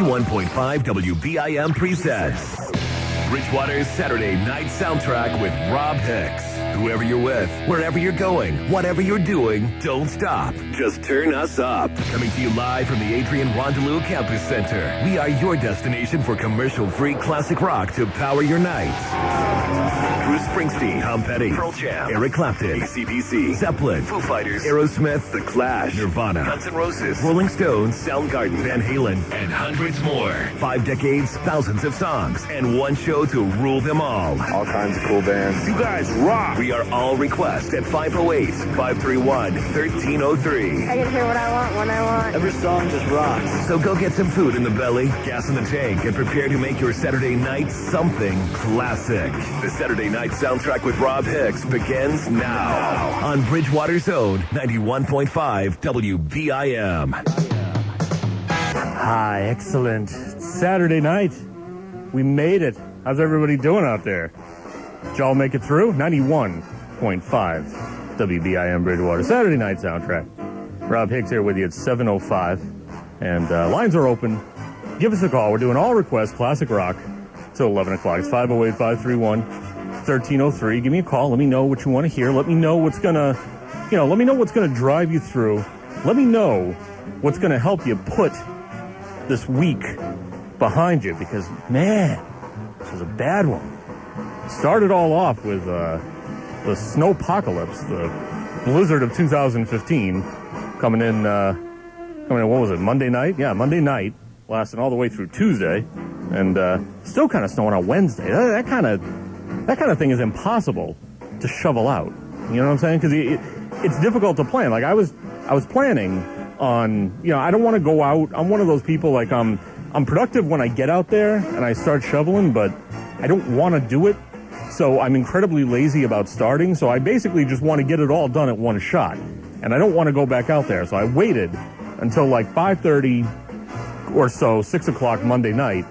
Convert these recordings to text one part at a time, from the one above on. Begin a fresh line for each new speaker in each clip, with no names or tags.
91.5 WBIM presents Bridgewater's Saturday Night Soundtrack with Rob Hicks. Whoever you're with, wherever you're going, whatever you're doing, don't stop. Just turn us up. Coming to you live from the Adrian Rondelou Campus Center. We are your destination for commercial-free classic rock to power your nights. Bruce Springsteen, Tom Petty, Pearl Jam, Eric Clapton, AC/DC, Zeppelin, Foo Fighters, Aerosmith, The Clash, Nirvana, Guns N' Roses, Rolling Stones, Soundgarden, Van Halen, and hundreds more. 5 decades, thousands of songs, and one show to rule them all.
All kinds of cool bands.
You guys rock! We are all request at 508-531-1303.
I can hear what I want when I want.
Every song just rocks.
So go get some food in the belly, gas in the tank, and prepare to make your Saturday night something classic. The Saturday Night Soundtrack with Rob Hicks begins now on Bridgewater's own 91.5 WBIM.
Hi, excellent. Saturday night. We made it. How's everybody doing out there? Did y'all make it through? 91.5 WBIM Bridgewater. Saturday Night Soundtrack. Rob Hicks here with you at 7:05. And lines are open. Give us a call. We're doing all requests, classic rock, till 11 o'clock. It's 508-531-1303. Give me a call. Let me know what you want to hear. Let me know what's going to, let me know what's going to drive you through. Let me know what's going to help you put this week behind you. Because, man, this was a bad one. Started all off with the snowpocalypse, the blizzard of 2015, coming in, what was it, Monday night? Yeah, Monday night, lasting all the way through Tuesday, and still kind of snowing on Wednesday. That kind of thing is impossible to shovel out. You know what I'm saying? Because it's difficult to plan. Like I was planning on, I don't want to go out. I'm one of those people, like I'm productive when I get out there and I start shoveling, but I don't want to do it. So I'm incredibly lazy about starting. So I basically just want to get it all done at one shot. And I don't want to go back out there. So I waited until like 5:30 or so, 6 o'clock Monday night.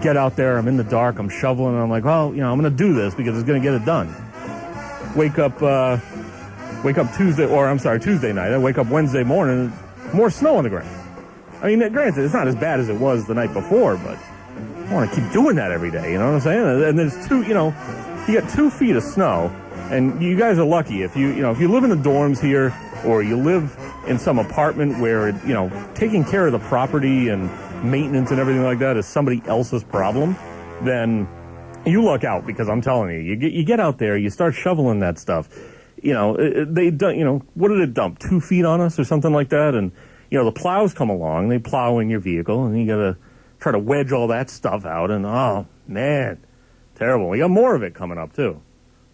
Get out there. I'm in the dark. I'm shoveling. And I'm like, well, I'm going to do this because it's going to get it done. Wake up Tuesday night. I wake up Wednesday morning, more snow on the ground. I mean, granted, it's not as bad as it was the night before, but I want to keep doing that every day. You know what I'm saying? And there's you got 2 feet of snow, and you guys are lucky if you live in the dorms here, or you live in some apartment where taking care of the property and maintenance and everything like that is somebody else's problem. Then you luck out, because I'm telling you, you get out there, you start shoveling that stuff. What did it dump? 2 feet on us or something like that, and the plows come along, they plow in your vehicle, and you gotta try to wedge all that stuff out, and oh man. Terrible. We got more of it coming up, too.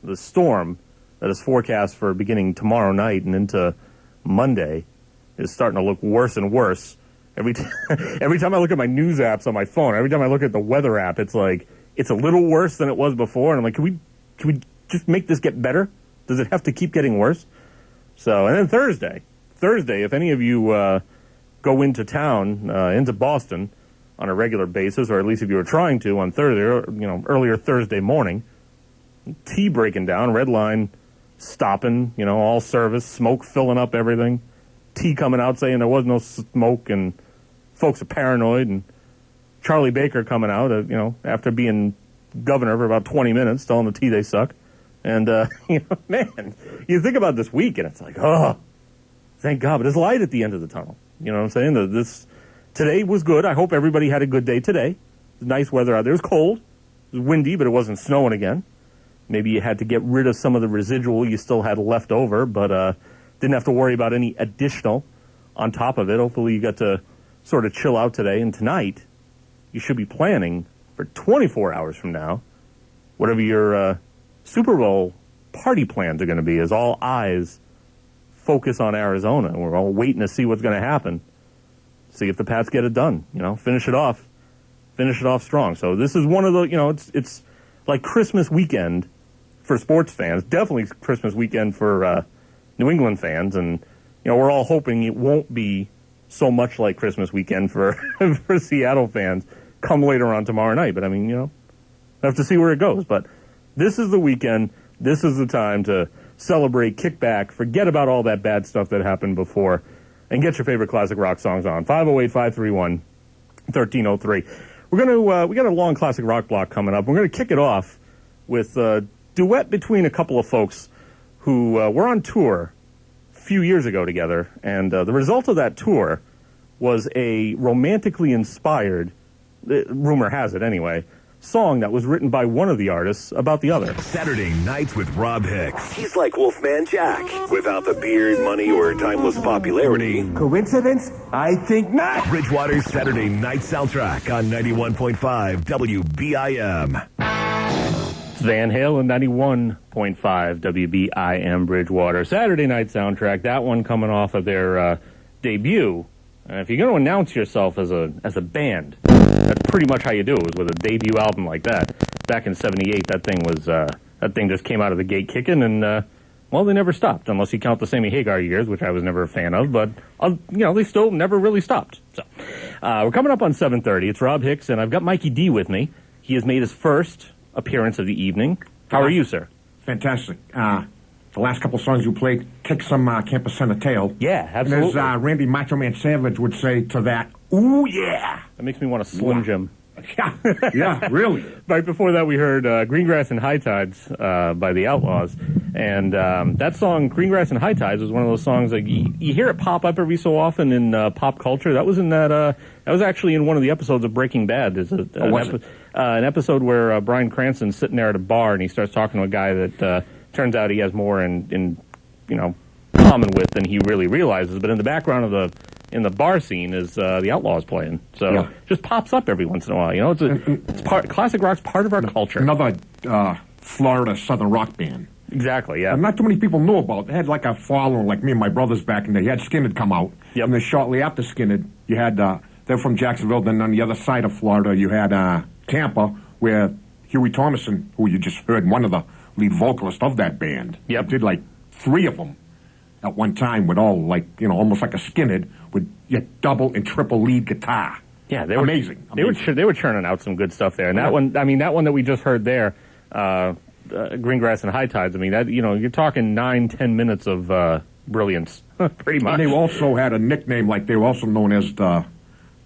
The storm that is forecast for beginning tomorrow night and into Monday is starting to look worse and worse. Every time I look at my news apps on my phone, every time I look at the weather app, it's like, it's a little worse than it was before. And I'm like, can we just make this get better? Does it have to keep getting worse? So, and then Thursday, if any of you go into town, into Boston, on a regular basis, or at least if you were trying to on Thursday, or, earlier Thursday morning, T breaking down, red line stopping, all service, smoke filling up everything, T coming out saying there was no smoke, and folks are paranoid, and Charlie Baker coming out, after being governor for about 20 minutes, telling the T they suck. And, man, you think about this week, and it's like, oh, thank God, but there's light at the end of the tunnel. You know what I'm saying? Today was good. I hope everybody had a good day today. It was nice weather out there. It was cold. It was windy, but it wasn't snowing again. Maybe you had to get rid of some of the residual you still had left over, but didn't have to worry about any additional on top of it. Hopefully you got to sort of chill out today. And tonight, you should be planning for 24 hours from now, whatever your Super Bowl party plans are going to be, as all eyes focus on Arizona. We're all waiting to see what's going to happen. See if the Pats get it done, finish it off strong. So this is one of the, it's like Christmas weekend for sports fans, definitely Christmas weekend for New England fans. And, we're all hoping it won't be so much like Christmas weekend for, for Seattle fans come later on tomorrow night. But I mean, have to see where it goes. But this is the weekend. This is the time to celebrate, kick back, forget about all that bad stuff that happened before, and get your favorite classic rock songs on. 508-531-1303. 1303. We're going to we got a long classic rock block coming up. We're going to kick it off with a duet between a couple of folks who were on tour a few years ago together, and the result of that tour was a romantically inspired, rumor has it anyway, song that was written by one of the artists about the other.
Saturday nights with Rob Hicks. He's like Wolfman Jack. Without the beard, money, or timeless popularity.
Coincidence? I think not.
Bridgewater's Saturday night soundtrack on 91.5 WBIM.
Van Halen, 91.5 WBIM Bridgewater. Saturday night soundtrack, that one coming off of their debut. And if you're going to announce yourself as a band, that's pretty much how you do it, was with a debut album like that. Back in 78, that thing just came out of the gate kicking, and, well, they never stopped, unless you count the Sammy Hagar years, which I was never a fan of, but, they still never really stopped. So, we're coming up on 7:30. It's Rob Hicks, and I've got Mikey D with me. He has made his first appearance of the evening. How are you, sir?
Fantastic. The last couple songs you played kick some Campus Center tail.
Yeah, absolutely.
And as Randy Macho Man Savage would say to that, ooh, yeah.
That makes me want to Slim Jim.
Yeah, really.
Right before that, we heard Greengrass and High Tides by the Outlaws. And that song, Greengrass and High Tides, was one of those songs that you hear it pop up every so often in pop culture. That was in that was actually in one of the episodes of Breaking Bad. There's an episode where Bryan Cranston's sitting there at a bar, and he starts talking to a guy that turns out he has more in common with than he really realizes. But in the background of in the bar scene is the Outlaws playing. So it just pops up every once in a while. It's classic rock's part of our culture.
Another Florida Southern rock band.
Exactly, yeah.
And not too many people know about it. They had like a following, like me and my brothers back in the day. You had Skinhead come out.
Yep.
And then shortly after Skinhead, you had, they're from Jacksonville. Then on the other side of Florida, you had Tampa, where Huey Thomason, who you just heard, one of the lead vocalists of that band, did like 3 of them at one time with all almost like a Skinhead with double and triple lead guitar.
Yeah, they were
amazing.
They were churning out some good stuff there. And that one, that one that we just heard there, Greengrass and High Tides. I mean, that you're talking 9-10 minutes of brilliance, pretty much.
And they also had a nickname, like they were also known as the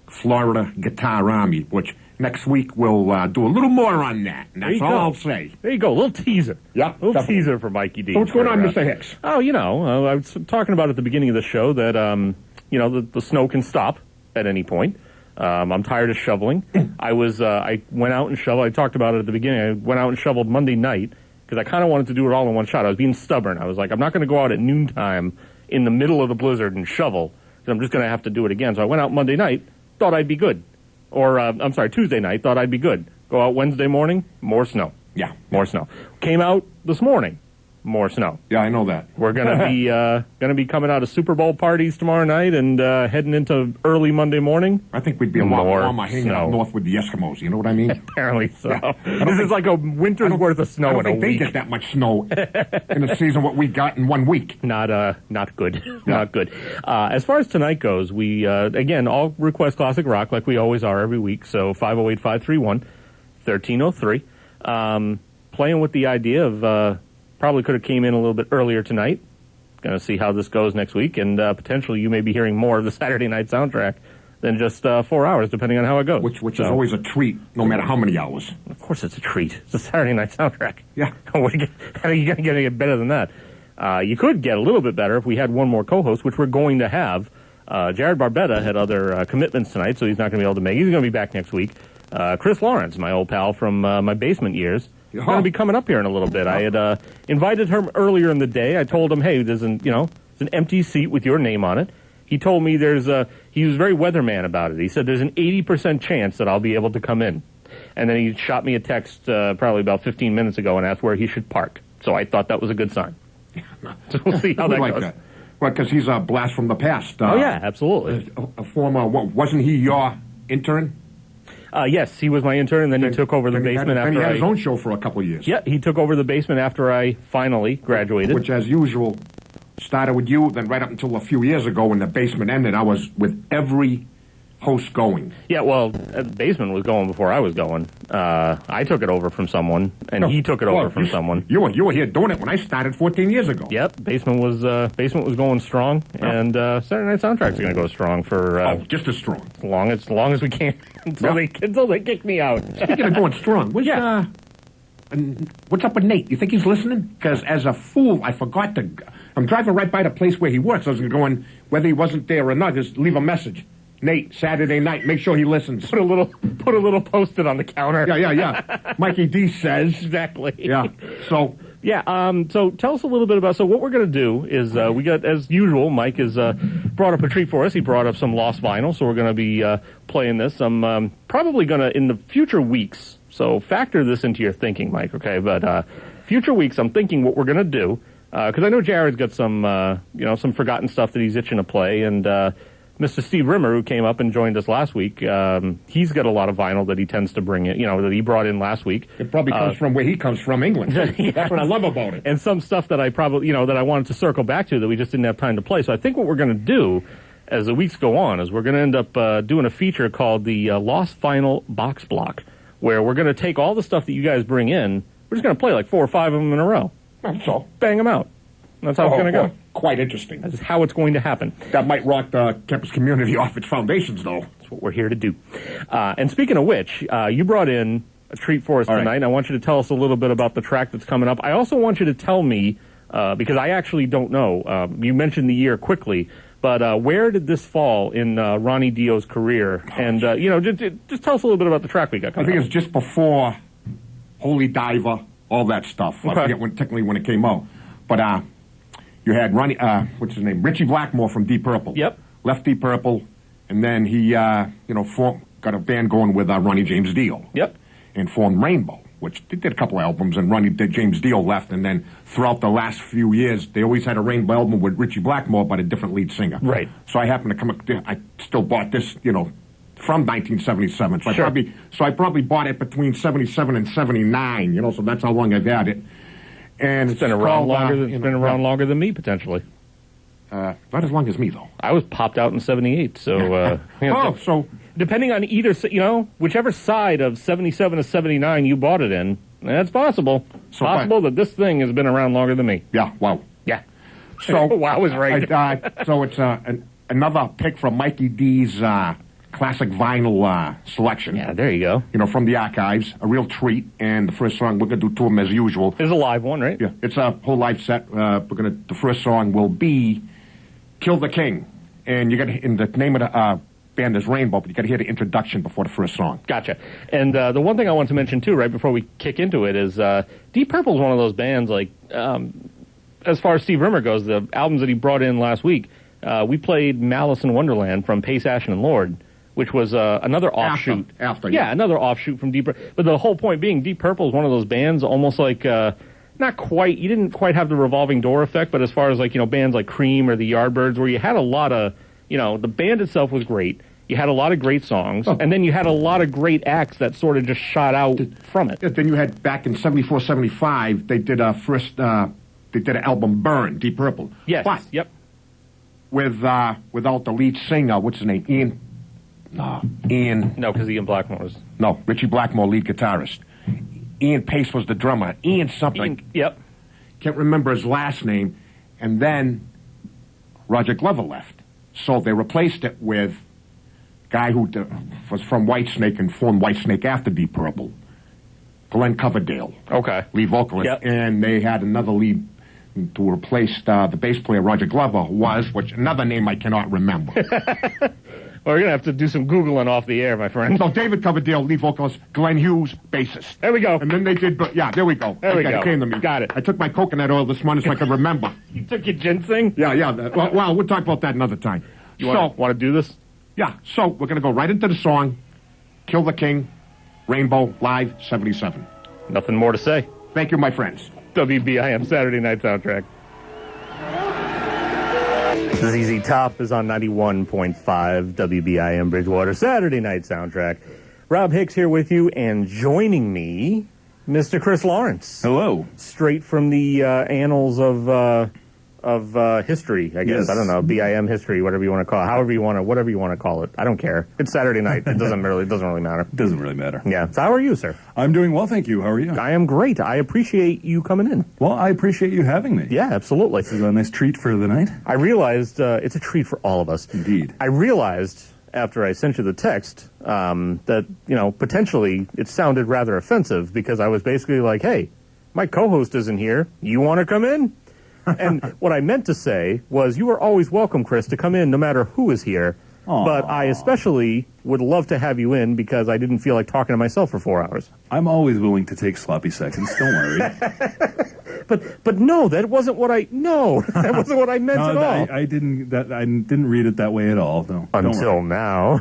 Florida Guitar Army, which next week we'll do a little more on that. And that's all I'll say.
There you go, a little teaser.
Yeah,
a little teaser for Mikey D.
So what's going on, Mr. Hicks?
Oh, I was talking about at the beginning of the show that the snow can stop at any point. I'm tired of shoveling. I went out and shoveled. I talked about it at the beginning. I went out and shoveled Monday night because I kind of wanted to do it all in one shot. I was being stubborn. I was like, I'm not going to go out at noontime in the middle of the blizzard and shovel because I'm just going to have to do it again. So I went out Monday night, thought I'd be good. Or, Tuesday night, thought I'd be good. Go out Wednesday morning, more snow.
Yeah.
More snow. Came out this morning, more snow.
Yeah, I know that.
We're gonna be coming out of Super Bowl parties tomorrow night and heading into early Monday morning.
I think we'd be a lot warmer hanging out north with the Eskimos. You know what I mean?
Apparently so. Yeah. This is like a winter's worth of snow in a week.
I don't think they get that much snow in the season what we got in 1 week.
Not good. Not good. As far as tonight goes, we again all request classic rock like we always are every week. So 508-531-1303. Playing with the idea of. Probably could have came in a little bit earlier tonight. Going to see how this goes next week, and potentially you may be hearing more of the Saturday night soundtrack than just 4 hours, depending on how it goes.
Which is always a treat, no matter how many hours.
Of course it's a treat. It's a Saturday night soundtrack.
Yeah.
How are you going to get better than that? You could get a little bit better if we had one more co-host, which we're going to have. Jared Barbetta had other commitments tonight, so he's not going to be able to make it. He's going to be back next week. Chris Lawrence, my old pal from my basement years, is going to be coming up here in a little bit. I had invited him earlier in the day. I told him, hey, there's an empty seat with your name on it. He told me he was very weatherman about it. He said there's an 80% chance that I'll be able to come in. And then he shot me a text probably about 15 minutes ago and asked where he should park. So I thought that was a good sign. So we'll see how that goes.
That. Well, because he's a blast from the past.
Oh, yeah, absolutely.
A former, wasn't he your intern?
Yes, he was my intern, and then he took over the basement after
he had his own show for a couple of years.
Yeah, he took over the basement after I finally graduated.
Which, as usual, started with you, then right up until a few years ago when the basement ended, I was with every host going.
Yeah, well, the Basement was going before I was going. I took it over from someone, and he took it over from someone.
You were here doing it when I started 14 years ago.
Yep, Basement was going strong, and Saturday Night Soundtrack's going to go strong for
just as strong,
as long as we can until they kick me out.
Speaking of going strong, what's up with Nate? You think he's listening? Because as a fool, I forgot to. I'm driving right by the place where he works. I was going, whether he wasn't there or not, just leave a message. Nate, Saturday night, make sure he listens.
Put a little post-it on the counter.
Yeah. Mikey D says.
Exactly.
Yeah. So.
Yeah, so tell us a little bit about, so what we're going to do is, we got, as usual, Mike has brought up a treat for us. He brought up some lost vinyl, so we're going to be playing this. I'm probably going to, in the future weeks, so factor this into your thinking, Mike, okay? But future weeks, I'm thinking what we're going to do, because I know Jared's got some, some forgotten stuff that he's itching to play, and Mr. Steve Rimmer, who came up and joined us last week, he's got a lot of vinyl that he tends to bring in, that he brought in last week.
It probably comes from where he comes from, England. That's what I love about it.
And some stuff that I probably, that I wanted to circle back to that we just didn't have time to play. So I think what we're going to do as the weeks go on is we're going to end up doing a feature called the Lost Vinyl Box Block, where we're going to take all the stuff that you guys bring in, we're just going to play like 4 or 5 of them in a row.
That's all.
Bang them out. That's how it's going to go.
Quite interesting.
That's how it's going to happen.
That might rock the campus community off its foundations, though.
That's what we're here to do. And speaking of which, you brought in a treat for us tonight. Right. I want you to tell us a little bit about the track that's coming up. I also want you to tell me, because I actually don't know, you mentioned the year quickly, but where did this fall in Ronnie Dio's career? And, just tell us a little bit about the track we got coming up.
I think it's just before Holy Diver, all that stuff. Okay. I forget technically when it came out. But you had Ronnie, what's his name? Richie Blackmore from Deep Purple.
Yep.
Left Deep Purple, and then he, got a band going with Ronnie James Dio.
Yep.
And formed Rainbow, which they did a couple of albums, and James Dio left, and then throughout the last few years, they always had a Rainbow album with Richie Blackmore, but a different lead singer.
Right.
So I happened to come up, I still bought this, from 1977. So
sure.
I probably bought it between 77 and 79, so that's how long I've had it. And
it's been around longer than me, potentially.
Not as long as me, though.
I was popped out in 78, so...
so...
Depending on either, whichever side of 77 to 79 you bought it in, that's possible. It's possible that this thing has been around longer than me.
Yeah, wow.
Yeah.
So...
wow, I was right.
So it's another pick from Mikey D's classic vinyl selection.
Yeah, there you go.
From the archives, a real treat. And the first song, we're going to do 2 of them as usual.
It's a live one, right?
Yeah, it's a whole live set. The first song will be Kill the King. And you got in the name of the band is Rainbow, but you got to hear the introduction before the first song.
Gotcha. And the one thing I want to mention, too, right before we kick into it, is Deep Purple is one of those bands, like, as far as Steve Rimmer goes, the albums that he brought in last week, we played Malice in Wonderland from Pace, Ashen, and Lord, which was another offshoot. Another offshoot from Deep Purple. But the whole point being, Deep Purple is one of those bands, almost like, not quite, you didn't quite have the revolving door effect, but as far as, like, bands like Cream or the Yardbirds, where you had a lot of, the band itself was great. You had a lot of great songs, and then you had a lot of great acts that sort of just shot out from it.
Yeah, then you had, back in 74, 75, they did an album, Burn, Deep Purple.
Yes,
but
yep.
Without the lead singer, what's his name? Ian.
No, because Ian Blackmore was...
No, Richie Blackmore, lead guitarist. Ian Pace was the drummer. Ian something.
Yep.
Can't remember his last name. And then Roger Glover left. So they replaced it with a guy who was from Whitesnake and formed Whitesnake after Deep Purple. Glenn Coverdale.
Okay.
Lead vocalist.
Yep.
And they had another lead to replace the bass player Roger Glover which another name I cannot remember.
Well, we're going to have to do some Googling off the air, my friend.
So David Coverdale, lead vocalist, Glenn Hughes, bassist.
There we go.
And then they did, there we go.
There we go.
It came to me.
Got it.
I took my coconut oil this morning so I could remember.
You took your ginseng?
Yeah. Well, we'll talk about that another time.
You want to do this?
Yeah, so we're going to go right into the song, Kill the King, Rainbow, Live, 77.
Nothing more to say.
Thank you, my friends.
WBIM Saturday Night Soundtrack. ZZ Top is on 91.5 WBIM Bridgewater Saturday Night Soundtrack. Rob Hicks here with you, and joining me, Mr. Chris Lawrence.
Hello.
Straight from the annals of history, I guess.
Yes.
I don't know, BIM history, whatever you want to call it, whatever you want to call it. I don't care. It's Saturday night. It doesn't really matter.
It doesn't really matter.
Yeah. So how are you, sir?
I'm doing well, thank you. How are you?
I am great. I appreciate you coming in.
Well, I appreciate you having me.
Yeah, absolutely.
This is a nice treat for the night.
I realized it's a treat for all of us.
Indeed.
I realized after I sent you the text that, potentially it sounded rather offensive because I was basically like, hey, my co-host isn't here. You want to come in? And what I meant to say was you are always welcome, Chris, to come in no matter who is here.
Aww.
But I especially would love to have you in because I didn't feel like talking to myself for 4 hours.
I'm always willing to take sloppy seconds. Don't worry.
But no, that wasn't what I that wasn't what I meant at all.
I didn't read it that way at all. No.
Until now.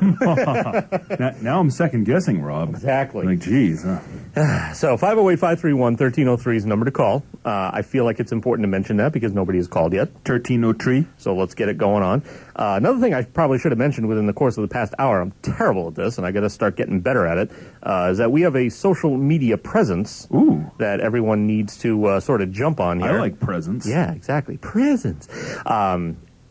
Now I'm second guessing, Rob.
Exactly.
Like, geez.
So 508-531-1303 is the number to call. I feel like it's important to mention that because nobody has called yet.
1303.
So let's get it going on. Another thing I probably should have mentioned within the course of the past hour, I'm terrible at this, and I got to start getting better at it, is that we have a social media presence that everyone needs to sort of jump on here.
I like presence.
Yeah, exactly. Presence.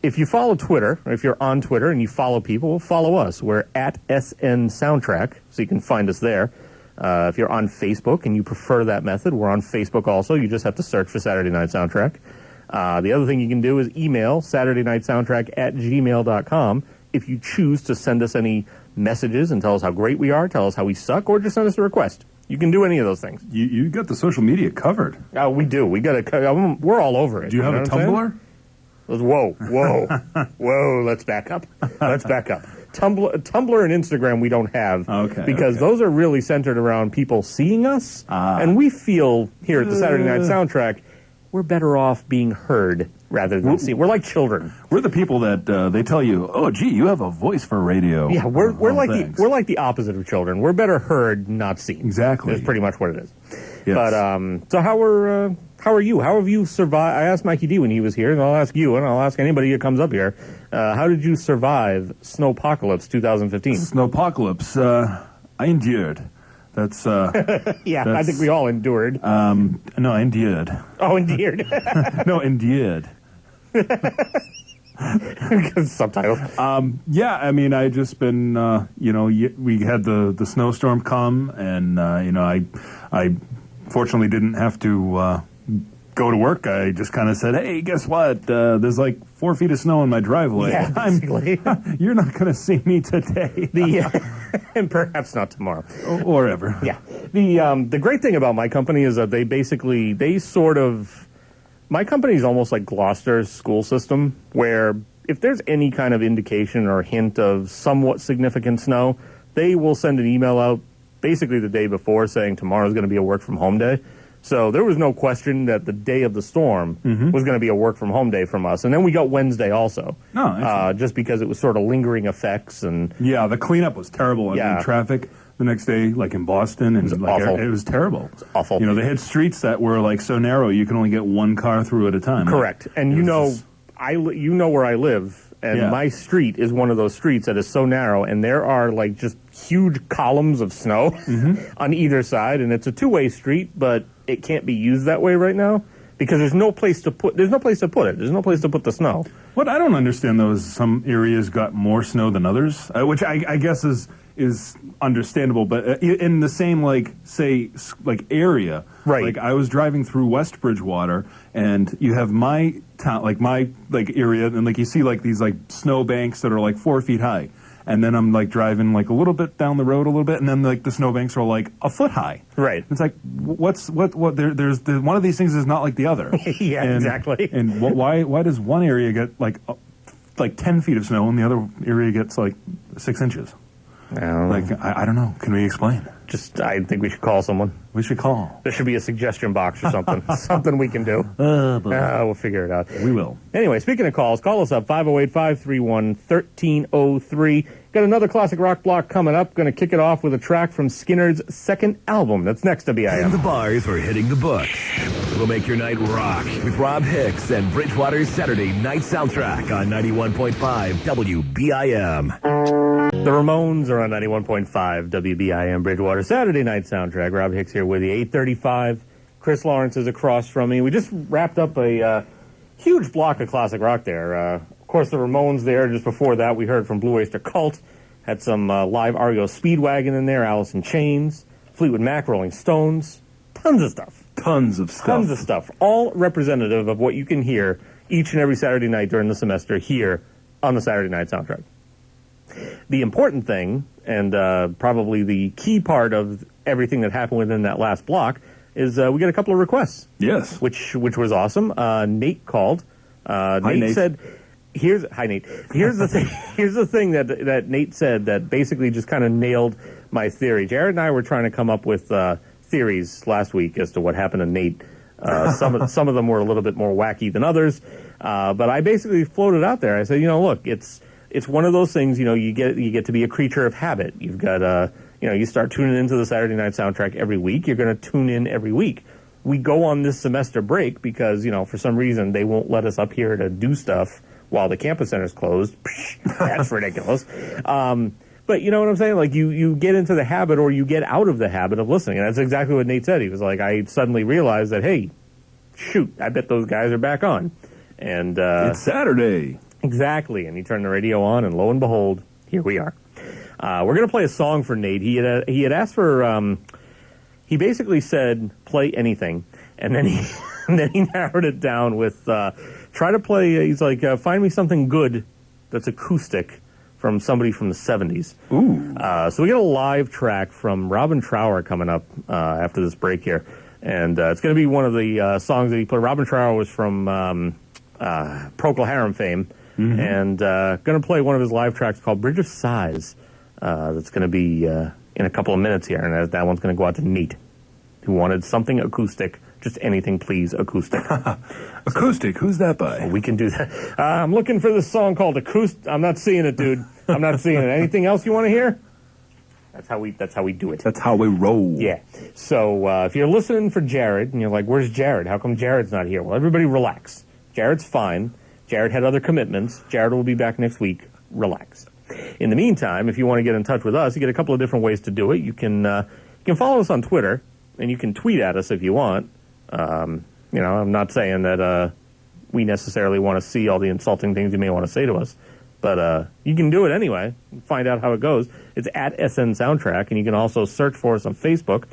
If you follow Twitter, or if you're on Twitter and you follow people, well, follow us. We're at SN Soundtrack, so you can find us there. If you're on Facebook and you prefer that method, we're on Facebook also. You just have to search for Saturday Night Soundtrack. The other thing you can do is email SaturdayNightSoundtrack@gmail.com if you choose to send us any messages and tell us how great we are, tell us how we suck, or just send us a request. You can do any of those things.
You got the social media covered.
We do. We're all over it.
Do you have a Tumblr?
Whoa, let's back up. Tumblr and Instagram we don't have because those are really centered around people seeing us, and we feel here at the Saturday Night Soundtrack we're better off being heard rather than seen. We're like children.
We're the people that they tell you, oh, gee, you have a voice for radio.
Yeah, we're like the opposite of children. We're better heard, not seen.
Exactly.
That's pretty much what it is.
Yes.
But so how are you? How have you survived? I asked Mikey D when he was here, and I'll ask you, and I'll ask anybody that comes up here. How did you survive Snowpocalypse 2015?
Snowpocalypse, I endured. That's
I think we all endured.
No, I endured.
Oh, endured.
No, endured.
Subtitles.
Yeah, I mean, I just been, we had the snowstorm come, and I fortunately didn't have to go to work. I just kind of said, hey, guess what? There's like 4 feet of snow in my driveway.
Yeah, basically.
You're not going to see me today.
And perhaps not tomorrow.
Or ever.
Yeah. The great thing about my company is that my company is almost like Gloucester's school system, where if there's any kind of indication or hint of somewhat significant snow, they will send an email out basically the day before saying tomorrow's going to be a work from home day. So there was no question that the day of the storm was going to be a work from home day from us. And then we got Wednesday also. Just because it was sort of lingering effects. And
yeah, the cleanup was terrible. I mean, traffic the next day, like in Boston, and
awful.
It was terrible.
It's awful.
They had streets that were like so narrow you can only get one car through at a time.
Correct. And you know where I live. And my street is one of those streets that is so narrow, and there are like just huge columns of snow on either side, and it's a two-way street, but it can't be used that way right now because there's no place to put it. There's no place to put the snow.
What I don't understand though is some areas got more snow than others, which I guess is understandable, but in the same area, right? Like I was driving through West Bridgewater, and you have my town, my area, and like you see like these like snow banks that are like 4 feet high, and then I'm like driving like a little bit down the road a little bit, and then like the snow banks are like a foot high. Right. It's like what? There's one of these things is not like the other.
Yeah, exactly.
And why does one area get like 10 feet of snow, and the other area gets like 6 inches? I don't know. Can we explain?
I think we should call someone.
We should call.
There should be a suggestion box or something. Something we can do. We'll figure it out.
We will.
Anyway, speaking of calls, call us up, 508-531-1303. Got another classic rock block coming up. Going to kick it off with a track from Skinner's second album. That's next to BIM.
Hitting the bars or hitting the books. We'll make your night rock with Rob Hicks and Bridgewater's Saturday Night Soundtrack on 91.5 WBIM.
The Ramones are on 91.5 WBIM Bridgewater Saturday Night Soundtrack. Rob Hicks here with you, 8:35. Chris Lawrence is across from me. We just wrapped up a huge block of classic rock there. Of course, the Ramones there. Just before that, we heard from Blue Oyster Cult. Had some live REO Speedwagon in there, Alice in Chains, Fleetwood Mac, Rolling Stones. Tons of stuff.
Tons of stuff.
All representative of what you can hear each and every Saturday night during the semester here on the Saturday Night Soundtrack. The important thing, and probably the key part of everything that happened within that last block, is we got a couple of requests.
Yes.
Which was awesome. Nate called. Nate said, hi Nate. Here's the thing. Here's the thing that Nate said that basically just kind of nailed my theory. Jared and I were trying to come up with theories last week as to what happened to Nate. Some of them were a little bit more wacky than others, but I basically floated out there. I said, look, it's one of those things. You get to be a creature of habit. You've got you start tuning into the Saturday Night Soundtrack every week. You're going to tune in every week. We go on this semester break because for some reason they won't let us up here to do stuff while the campus center's closed. That's ridiculous. But you know what I'm saying? Like, you get into the habit, or you get out of the habit of listening. And that's exactly what Nate said. He was like, I suddenly realized that, hey, shoot, I bet those guys are back on. And
it's Saturday.
Exactly. And he turned the radio on, and lo and behold, here we are. We're going to play a song for Nate. He had asked for, he basically said, play anything. And then he narrowed it down with, try to play, he's like, find me something good that's acoustic from somebody from the 70s.
Ooh.
So we got a live track from Robin Trower coming up after this break here. And it's going to be one of the songs that he played. Robin Trower was from Procol Harum fame. Mm-hmm. And going to play one of his live tracks called Bridge of Sighs. That's going to be in a couple of minutes here. And that one's going to go out to Nate, who wanted something acoustic. Just anything, please, acoustic.
Acoustic? Who's that by?
So we can do that. I'm looking for this song called Acoustic. I'm not seeing it, dude. I'm not seeing it. Anything else you want to hear? That's how we do it.
That's how we roll.
Yeah. So if you're listening for Jared, and you're like, where's Jared? How come Jared's not here? Well, everybody relax. Jared's fine. Jared had other commitments. Jared will be back next week. Relax. In the meantime, if you want to get in touch with us, you get a couple of different ways to do it. You can follow us on Twitter, and you can tweet at us if you want. I'm not saying that we necessarily want to see all the insulting things you may want to say to us, but you can do it anyway. Find out how it goes. It's at SN Soundtrack, and you can also search for us on Facebook,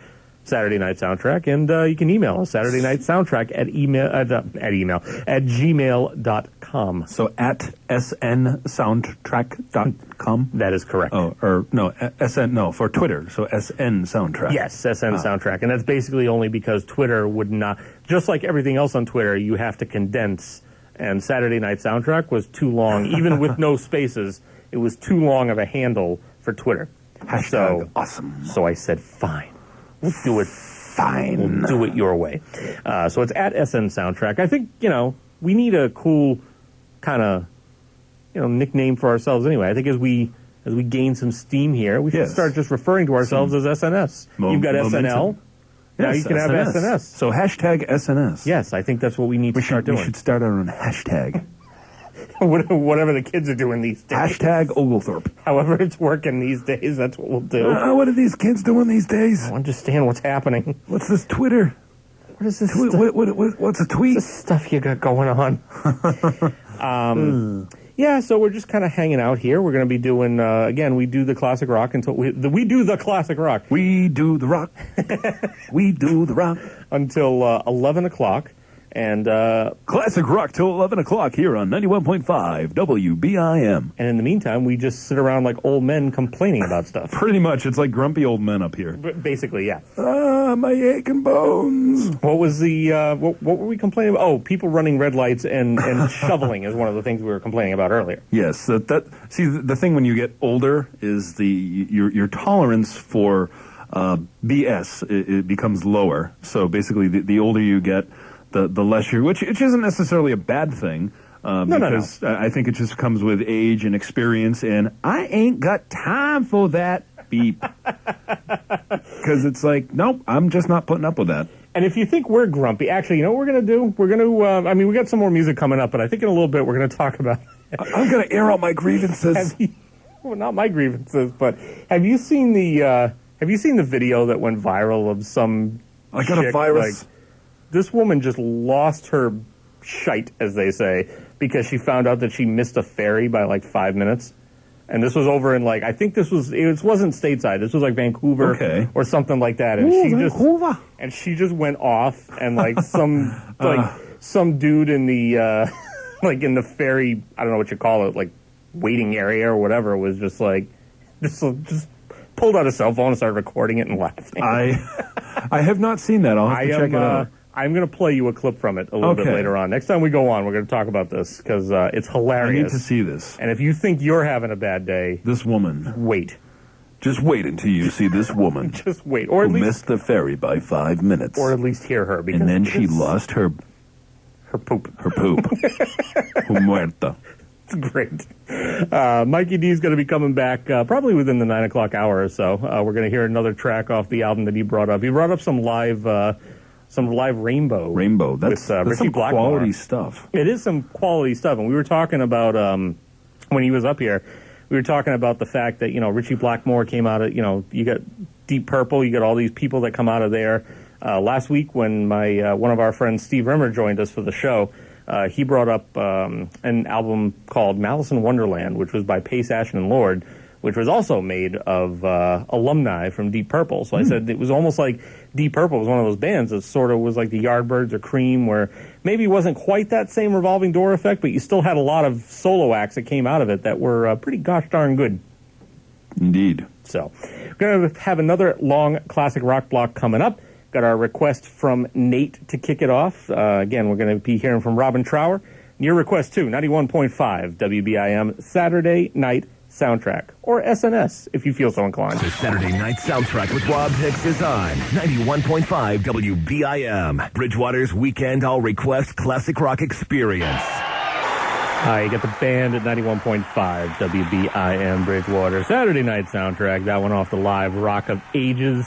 Saturday Night Soundtrack, and you can email us, Saturday Night Soundtrack at gmail.com.
So at snsoundtrack.com?
That is correct.
Oh, or no, for Twitter, so SN Soundtrack.
Yes, SN Soundtrack, and that's basically only because Twitter would not, just like everything else on Twitter, you have to condense, and Saturday Night Soundtrack was too long, even with no spaces, it was too long of a handle for Twitter.
Hashtag awesome.
So I said, fine. We'll do it fine. We'll do it your way. So it's at SN Soundtrack. I think, we need a cool kind of, nickname for ourselves anyway. I think as we gain some steam here, we should start just referring to ourselves as SNS. You've got SNL. Now you can have SNS.
So hashtag SNS.
Yes, I think that's what we need to start doing.
We should start our own hashtag.
Whatever the kids are doing these days.
Hashtag Oglethorpe.
However it's working these days, that's what we'll do.
What are these kids doing these days?
I don't understand what's happening.
What's this Twitter?
What is this?
What's a tweet?
What's this stuff you got going on? Yeah, so we're just kind of hanging out here. We're going to be doing, again, we do the classic rock until we do the classic rock.
We do the rock. We do the rock.
Until 11 o'clock. And
classic rock till 11 o'clock here on 91.5 WBIM.
And in the meantime, we just sit around like old men complaining about stuff.
Pretty much. It's like grumpy old men up here.
Basically, yeah.
My aching bones.
What was the, what were we complaining about? Oh, people running red lights and shoveling is one of the things we were complaining about earlier.
Yes. See, the thing when you get older is your tolerance for BS, it becomes lower. So basically, the older you get, the less which isn't necessarily a bad thing. Because no. I think it just comes with age and experience, and I ain't got time for that beep. Because it's like, nope, I'm just not putting up with that.
And if you think we're grumpy, actually, you know what we're going to do? We're going to, we got some more music coming up, but I think in a little bit we're going to talk about
I'm going to air out my grievances.
Well, not my grievances, but have you seen the video that went viral of some
I got a virus.
This woman just lost her shite, as they say, because she found out that she missed a ferry by like 5 minutes. And this was over in like, I think it wasn't stateside. This was like Vancouver or something like that. And she just went off, and like some dude in the like in the ferry, I don't know what you call it, like waiting area or whatever, was just like just pulled out a cell phone and started recording it and laughing.
I have not seen that. I'll have to check it out.
I'm going to play you a clip from it a little bit later on. Next time we go on, we're going to talk about this because it's hilarious.
I need to see this.
And if you think you're having a bad day,
this woman,
wait.
Just wait until you see this woman.
Just wait, or at least
missed the ferry by 5 minutes,
or at least hear her. Because
and then she lost her
poop.
Her poop. Muerta.
It's great. Mikey D is going to be coming back probably within the 9 o'clock hour or so. We're going to hear another track off the album that he brought up. He brought up some live Rainbow.
Rainbow. That's
Richie
some
Blackmore.
Quality stuff.
It is some quality stuff. And we were talking about, when he was up here, we were talking about the fact that, Richie Blackmore came out of, you got Deep Purple, you got all these people that come out of there. Last week when one of our friends, Steve Rimmer, joined us for the show, he brought up an album called Malice in Wonderland, which was by Pace, Ashton and Lord, which was also made of alumni from Deep Purple. So I said it was almost like Deep Purple was one of those bands that sort of was like the Yardbirds or Cream, where maybe it wasn't quite that same revolving door effect, but you still had a lot of solo acts that came out of it that were pretty gosh darn good.
Indeed.
So we're going to have another long classic rock block coming up. Got our request from Nate to kick it off. Again, we're going to be hearing from Robin Trower. Your request, too, 91.5 WBIM Saturday Night Soundtrack, or SNS, if you feel so inclined.
The Saturday Night Soundtrack with Rob Hicks is on 91.5 WBIM, Bridgewater's weekend all-request classic rock experience.
You get the band at 91.5 WBIM Bridgewater. Saturday Night Soundtrack, that one off the live Rock of Ages.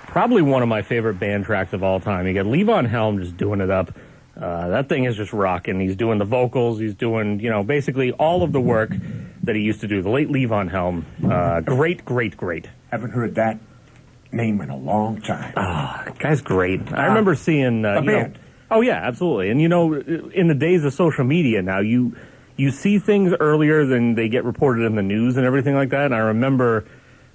Probably one of my favorite band tracks of all time. You got Levon Helm just doing it up. That thing is just rocking. He's doing the vocals. He's doing, basically all of the work that he used to do. The late Levon Helm. Great.
Haven't heard that name in a long time.
Guy's great. I remember seeing...
the band.
Oh, yeah, absolutely. And, in the days of social media now, you see things earlier than they get reported in the news and everything like that. And I remember...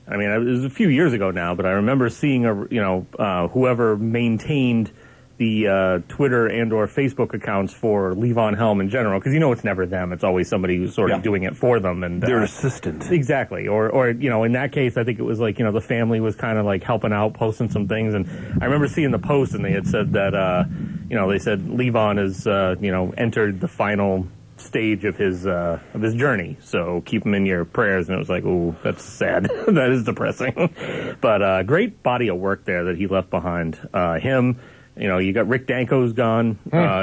it was a few years ago now, but I remember seeing whoever maintained the Twitter and or Facebook accounts for Levon Helm in general, because it's never them; it's always somebody who's sort of doing it for them and
their assistant.
Exactly, or in that case, I think it was like the family was kind of like helping out, posting some things, and I remember seeing the post, and they had said that they said Levon has entered the final stage of his journey, so keep him in your prayers. And it was like, ooh, that's sad. That is depressing. But great body of work there that he left behind. Him, you got Rick Danko's gone.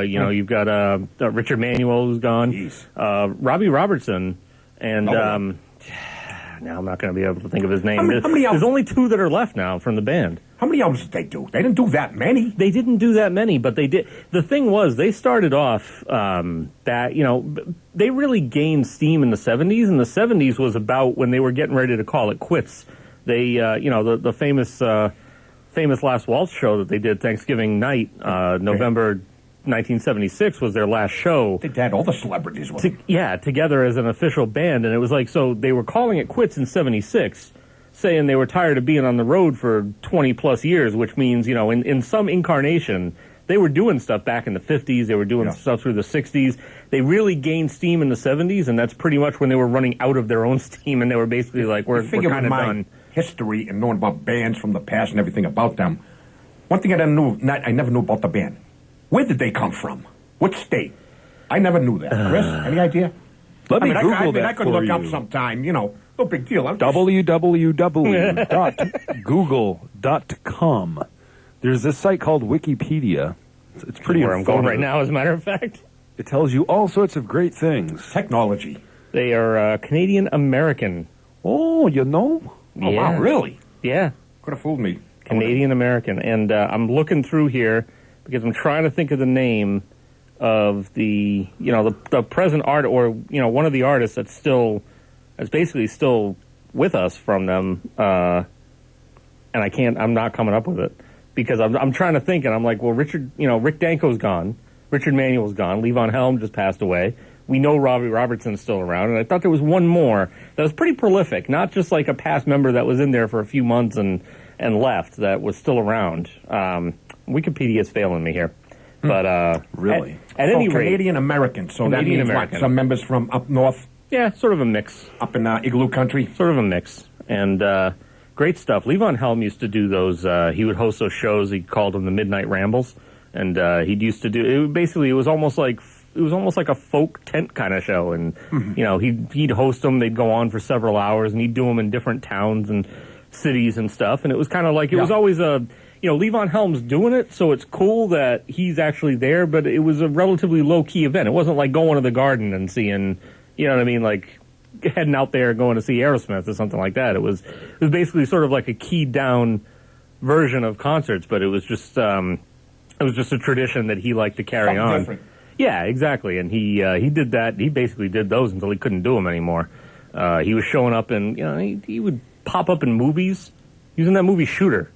You've got Richard Manuel who's gone. Robbie Robertson, and now I'm not going to be able to think of his name.
How many
There's only two that are left now from the band.
How many albums did they do? They didn't do that many.
They didn't do that many, but they did. The thing was, they started off they really gained steam in the 70s, and the 70s was about when they were getting ready to call it quits. They, the famous Last Waltz show that they did Thanksgiving night, November 1976 was their last show.
They had all the celebrities with them.
Together as an official band, and it was like, so they were calling it quits in 76, saying they were tired of being on the road for 20 plus years, which means, in some incarnation, they were doing stuff back in the 50s, they were doing stuff through the 60s. They really gained steam in the 70s, and that's pretty much when they were running out of their own steam, and they were basically like, we're kind of done.
History and knowing about bands from the past and everything about them, one thing I never knew about the band. Where did they come from? What state? I never knew that. Chris, any idea?
Let me Google that
I could look up sometime, no big deal.
www.google.com. There's this site called Wikipedia. It's pretty
where I'm going right now, as a matter of fact.
It tells you all sorts of great things.
Technology.
They are Canadian-American.
Oh,
Oh, wow, really?
Yeah.
Could have fooled me.
Canadian-American. And I'm looking through here because I'm trying to think of the name of the present art, or, one of the artists that's basically still with us from them. And I'm not coming up with it because I'm trying to think, and I'm like, well, Rick Danko's gone. Richard Manuel's gone. Levon Helm just passed away. We know Robbie Robertson's still around, and I thought there was one more that was pretty prolific, not just like a past member that was in there for a few months and left, that was still around. Wikipedia's failing me here. But
really?
At any rate,
Canadian American, so that
Canadian
means
American.
what? Some members from up north?
Yeah, sort of a mix.
Up in Igloo country?
Sort of a mix. And great stuff. Levon Helm used to do those, he would host those shows, he called them the Midnight Rambles, and he'd used to do, it was almost like a folk tent kind of show, and you know, he'd host them, they'd go on for several hours, and he'd do them in different towns and cities and stuff, and it was kind of like, it was always Levon Helm's doing it, so it's cool that he's actually there, but it was a relatively low-key event. It wasn't like going to the Garden and seeing, you know what I mean, like heading out there going to see Aerosmith or something like that. It was basically sort of like a keyed-down version of concerts, but it was just a tradition that he liked to carry on.
Different.
Yeah, exactly, and he did that. He basically did those until he couldn't do them anymore. He was showing up in, he would pop up in movies. He was in that movie Shooter.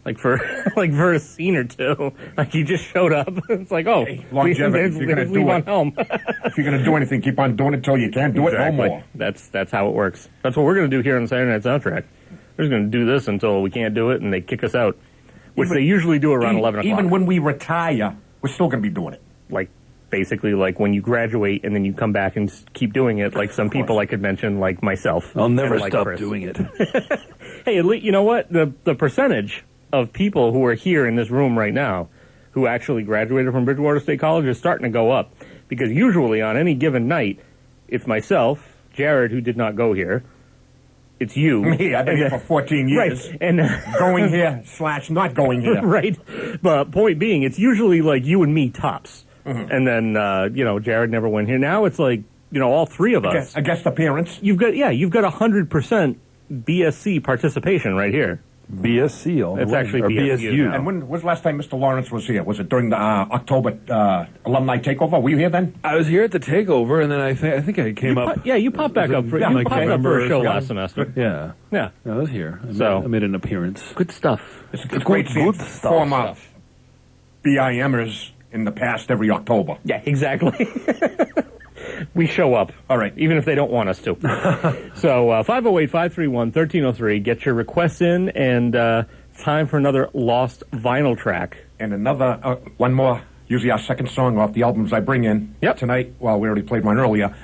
Like for a scene or two, like he just showed up. It's like, oh,
longevity. If you're gonna do it,
Helm.
if you're gonna do anything, keep on doing it till you can't do it no more.
That's how it works. That's what we're gonna do here on Saturday Night Soundtrack. We're just gonna do this until we can't do it, and they kick us out, which they usually do around 11 o'clock.
Even when we retire, we're still gonna be doing it.
Like basically, like when you graduate and then you come back and keep doing it. Like some people I could mention, like myself.
I'll never
like
stop
Chris.
doing it.
Hey, at least, you know what? The percentage of people who are here in this room right now who actually graduated from Bridgewater State College is starting to go up. Because usually on any given night, it's myself, Jared, who did not go here, it's you.
Me, I've been here for 14 years.
Right. And
going here / not going here.
Right. But point being, it's usually like you and me tops. And then, Jared never went here. Now it's like, all three of us.
A guest appearance.
You've got 100% BSC participation right here.
BSC,
It's actually BSU.
And when was the last time Mr. Lawrence was here? Was it during the October alumni takeover? Were you here then?
I was here at the takeover, and then I think I came up.
You popped back up. You popped up for a show last semester.
Yeah.
Yeah.
I was here. I made an appearance.
Good stuff.
It's great seeing former BIMers in the past every October.
Yeah, exactly. We show up.
All right.
Even if they don't want us to. So, 508-531-1303. Get your requests in, and time for another lost vinyl track.
And another, one more, usually our second song off the albums I bring in tonight. Well, we already played one earlier.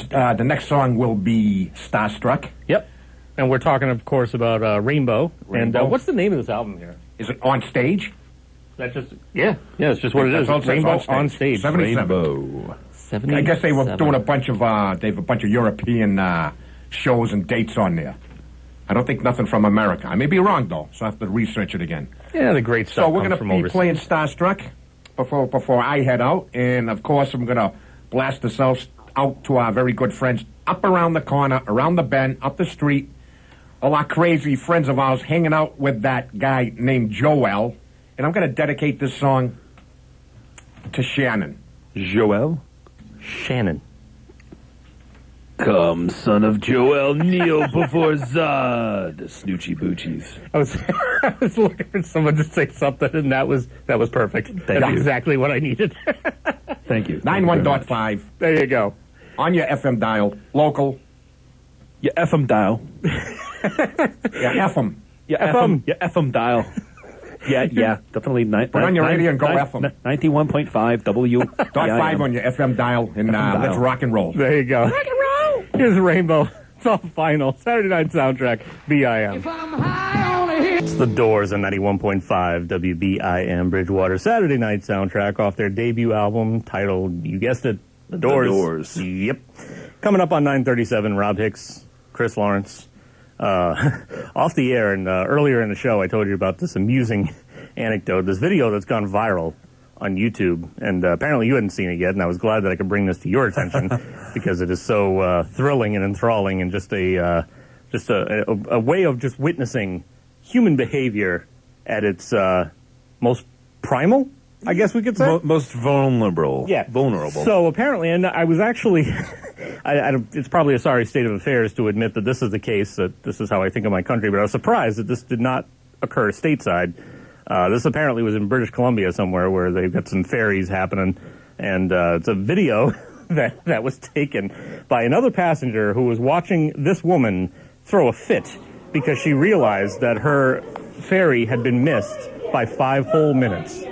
The next song will be Starstruck.
Yep. And we're talking, of course, about Rainbow. And what's the name of this album here?
Is it On Stage?
That's just, yeah, it's just what it is. Rainbow on Stage.
77.
Rainbow.
77.
I guess they were doing a bunch of European shows and dates on there. I don't think nothing from America. I may be wrong, though, so I have to research it again.
Yeah, the great stuff.
So we're going to be playing Starstruck before I head out. And, of course, I'm going to blast ourselves out to our very good friends up around the corner, around the bend, up the street. All our crazy friends of ours hanging out with that guy named Joel. And I'm going to dedicate this song to Shannon.
Joel?
Shannon.
Come, son of Joel, kneel before Zod. Snoochie boochies.
I was looking for someone to say something, and that was perfect. That's exactly what I needed.
Thank you.
91.5.
There you go.
On your FM dial. Local.
Your FM dial.
Yeah, FM.
Your FM dial. Yeah, definitely.
Put on your radio and go FM.
91.5 W.
.5 on your FM dial, and let's rock and roll.
There you go. Rock and roll. Here's Rainbow. It's all final. Saturday Night Soundtrack. BIM. It's The Doors on 91.5 WBIM Bridgewater. Saturday Night Soundtrack off their debut album titled, you guessed it, The Doors.
The Doors.
Yep. Coming up on 9:37, Rob Hicks, Chris Lawrence. Off the air, and earlier in the show I told you about this amusing anecdote, this video that's gone viral on YouTube, and apparently you hadn't seen it yet, and I was glad that I could bring this to your attention because it is so thrilling and enthralling, and just a way of just witnessing human behavior at its most primal, I guess we could say.
Most vulnerable.
Yeah.
Vulnerable.
So apparently, and I was actually, it's probably a sorry state of affairs to admit that this is the case, that this is how I think of my country, but I was surprised that this did not occur stateside. This apparently was in British Columbia somewhere where they've got some ferries happening And it's a video that was taken by another passenger who was watching this woman throw a fit because she realized that her ferry had been missed by 5 whole minutes.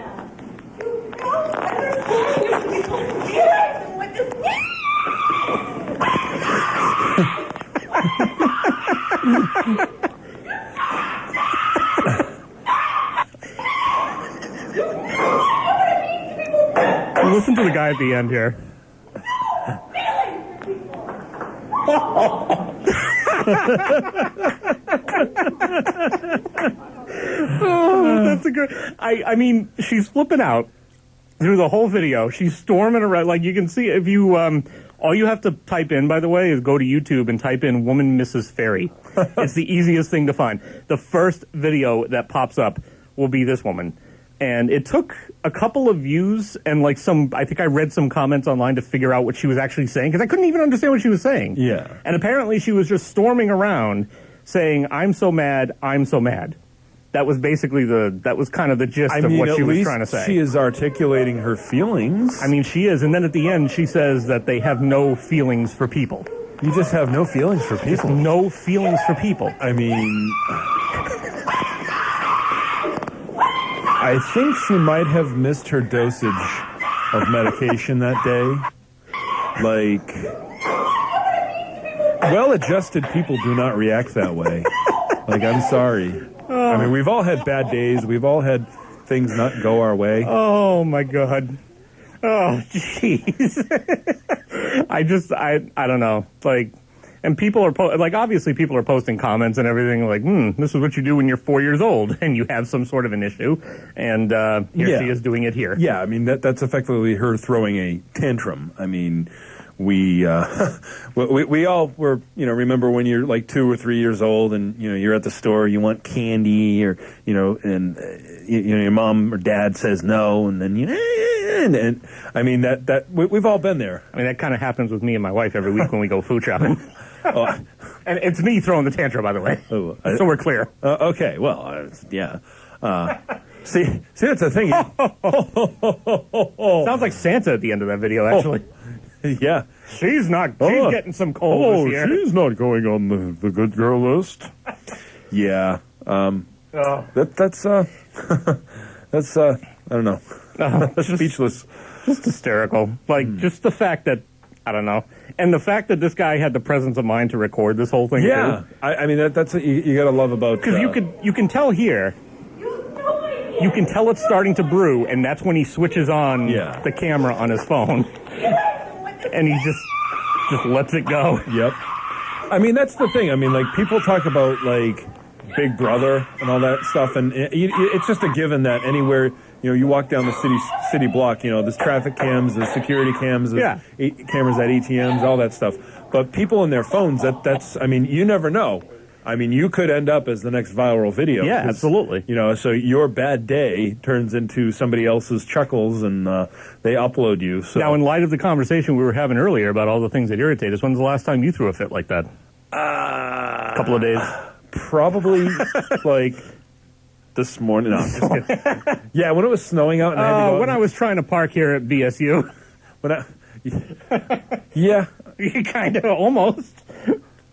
Listen to the guy at the end here. Oh, that's a good. I mean, she's flipping out through the whole video. She's storming around. Like, you can see if you all you have to type in, by the way, is go to YouTube and type in "woman Mrs. Ferry." It's the easiest thing to find. The first video that pops up will be this woman. And it took a couple of views and like I think I read some comments online to figure out what she was actually saying because I couldn't even understand what she was saying.
Yeah.
And apparently she was just storming around saying, "I'm so mad, I'm so mad." That was basically that was kind of the gist of what she was trying to say.
She is articulating her feelings.
I mean, she is. And then at the end, she says that they have no feelings for people.
You just have no feelings for people.
Just no feelings for people.
I mean, I think she might have missed her dosage of medication that day. Like, well-adjusted people do not react that way. Like, I'm sorry. I mean, we've all had bad days. We've all had things not go our way.
Oh, my God. Oh, jeez. I don't know. Like, and people are, obviously people are posting comments and everything like, this is what you do when you're 4 years old and you have some sort of an issue. And here she is doing it here.
Yeah, I mean, that's effectively her throwing a tantrum. I mean, we all were, remember when you're like 2 or 3 years old and, you're at the store, you want candy or, and, your mom or dad says no and then, and I mean, we've all been there.
I mean, that kind of happens with me and my wife every week when we go food shopping. And it's me throwing the tantrum, by the way. So we're clear.
Okay, well, yeah. See, that's the thing.
Sounds like Santa at the end of that video, actually.
Yeah.
She's getting some cold this year.
She's not going on the good girl list. Yeah. That's I don't know. Speechless.
Just hysterical. Like, just the fact that, I don't know. And the fact that this guy had the presence of mind to record this whole thing.
Yeah.
Too.
I mean, that's what you got to love about...
Because you can tell here... You can tell it's starting to brew, and that's when he switches on the camera on his phone. And he just lets it go.
Yep. I mean, that's the thing. I mean, like, people talk about, like, Big Brother and all that stuff, and it's just a given that anywhere, you walk down the city block, there's traffic cams, there's security cams, there's cameras at ATMs, all that stuff. But people in their phones, that's, I mean, you never know. I mean, you could end up as the next viral video.
Yeah, absolutely.
So your bad day turns into somebody else's chuckles, and they upload you. So.
Now, in light of the conversation we were having earlier about all the things that irritate us, when's the last time you threw a fit like that? A couple of days?
Probably, like, this morning. No, I'm just kidding. Yeah, when it was snowing out. And I had to go
when I was trying to park here at BSU.
Yeah.
Kind of, almost.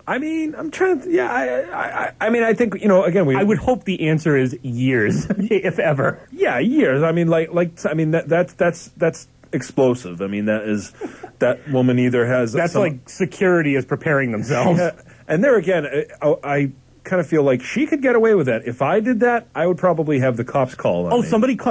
I mean, I'm trying to. Yeah, I mean, I think again,
I would hope the answer is years, if ever.
Yeah, years. I mean, I mean that's explosive. I mean, that woman either has.
That's like security is preparing themselves.
Yeah, and there again, I kind of feel like she could get away with that. If I did that, I would probably have the cops call on me.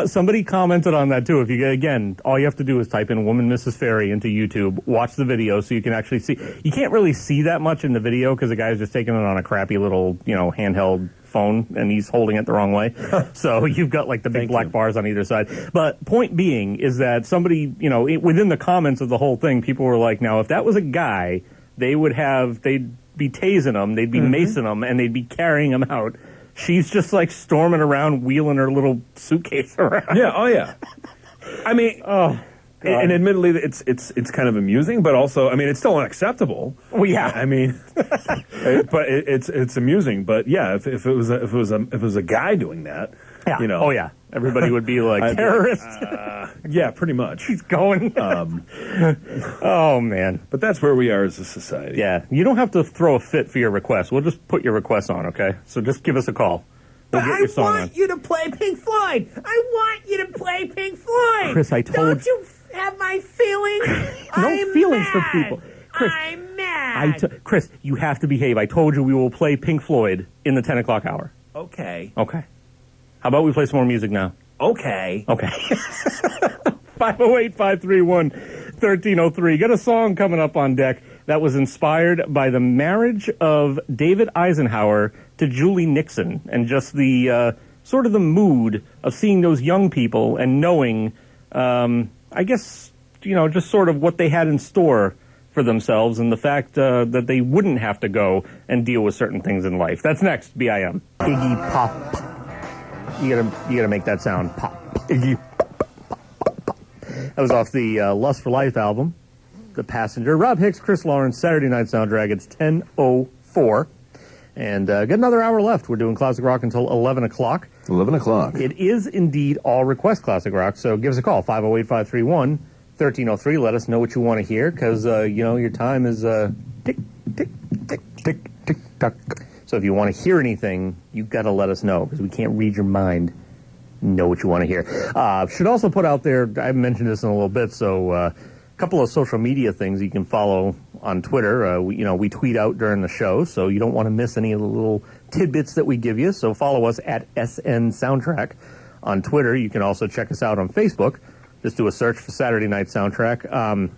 Somebody commented on that too. If you again, all you have to do is type in "woman Mrs. Ferry" into YouTube, watch the video so you can actually see. You can't really see that much in the video because the guy's just taking it on a crappy little, handheld phone and he's holding it the wrong way. So you've got like the big black bars on either side. But point being is that somebody, within the comments of the whole thing, people were like, now if that was a guy, they'd be tasing him, they'd be macing him, and they'd be carrying him out. She's just like storming around, wheeling her little suitcase around.
Yeah, oh yeah. I mean, and admittedly, it's kind of amusing, but also, I mean, it's still unacceptable.
Well, yeah.
I mean, but it's amusing. But yeah, if it was a guy doing that,
Yeah.
You know?
Oh, yeah. Everybody would be like, terrorist.
Yeah, pretty much.
He's going. Oh, man.
But that's where we are as a society.
Yeah. You don't have to throw a fit for your request. We'll just put your request on, okay? So just give us a call. We'll get your song on.
I want you to play Pink Floyd. I want you to play Pink Floyd.
Chris, I told
Don't you have my feelings?
No feelings for people. Chris,
I'm mad.
Chris, you have to behave. I told you we will play Pink Floyd in the 10 o'clock hour.
Okay.
Okay. How about we play some more music now?
Okay.
Okay. 508-531-1303. Got a song coming up on deck that was inspired by the marriage of David Eisenhower to Julie Nixon, and just the sort of the mood of seeing those young people and knowing, I guess, just sort of what they had in store for themselves, and the fact that they wouldn't have to go and deal with certain things in life. That's next, BIM. Iggy Pop. You gotta make that sound. Pop. Iggy Pop. That was off the Lust for Life album, The Passenger. Rob Hicks, Chris Lawrence, Saturday Night Soundtrack. It's 10:04. And got another hour left. We're doing classic rock until 11 o'clock.
11 o'clock.
It is indeed all request classic rock, so give us a call, 508-531-1303. Let us know what you want to hear, because, your time is tick, tick, tick, tick, tick, tock. So if you want to hear anything, you've got to let us know, because we can't read your mind. Know what you want to hear. Should also put out there, I mentioned this in a little bit, so a couple of social media things you can follow on Twitter. We tweet out during the show, so you don't want to miss any of the little tidbits that we give you. So follow us at SN Soundtrack on Twitter. You can also check us out on Facebook. Just do a search for Saturday Night Soundtrack.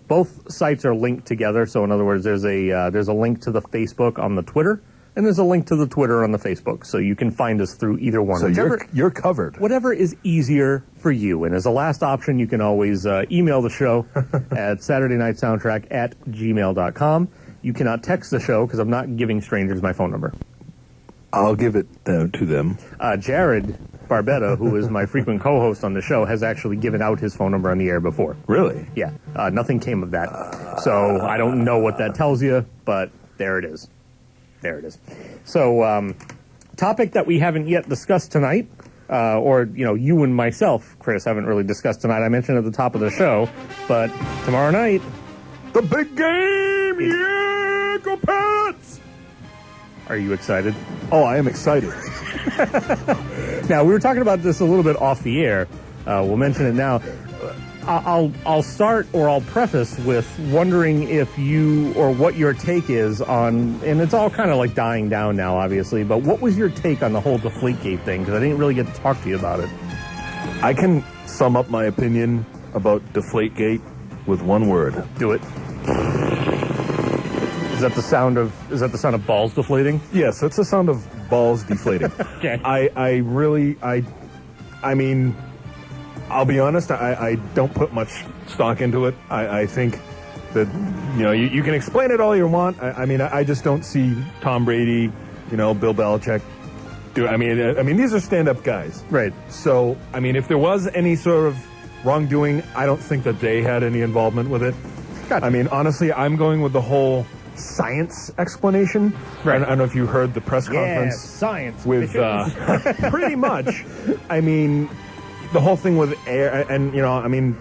Both sites are linked together. So in other words, there's a link to the Facebook on the Twitter, and there's a link to the Twitter on the Facebook. So you can find us through either one.
So you're covered.
Whatever is easier for you. And as a last option, you can always email the show at SaturdayNightSoundtrack@gmail.com. You cannot text the show because I'm not giving strangers my phone number.
I'll give it to them.
Jared Barbetta, who is my frequent co-host on the show, has actually given out his phone number on the air before.
Really?
Yeah. Nothing came of that. So I don't know what that tells you, but there it is. There it is. So, topic that we haven't yet discussed tonight, or, you and myself, Chris, haven't really discussed tonight. I mentioned at the top of the show, but tomorrow night...
The big game! Yeah! Go Pats!
Are you excited?
Oh, I am excited.
Now, we were talking about this a little bit off the air. We'll mention it now. I'll start, or I'll preface with wondering if you, or what your take is on, and it's all kind of like dying down now, obviously, but what was your take on the whole Deflategate thing? Because I didn't really get to talk to you about it.
I can sum up my opinion about Deflategate with one word.
Do it. Is that the sound of balls deflating?
Yes, that's the sound of balls deflating.
Okay.
I mean, I'll be honest, I don't put much stock into it. I think that, you can explain it all you want. I just don't see Tom Brady, Bill Belichick do. I mean, these are stand-up guys.
Right.
So, if there was any sort of wrongdoing, I don't think that they had any involvement with it.
Gotcha.
Honestly, I'm going with the whole science explanation.
Right.
I don't know if you heard the press conference.
Science.
With, pretty much, the whole thing with air, and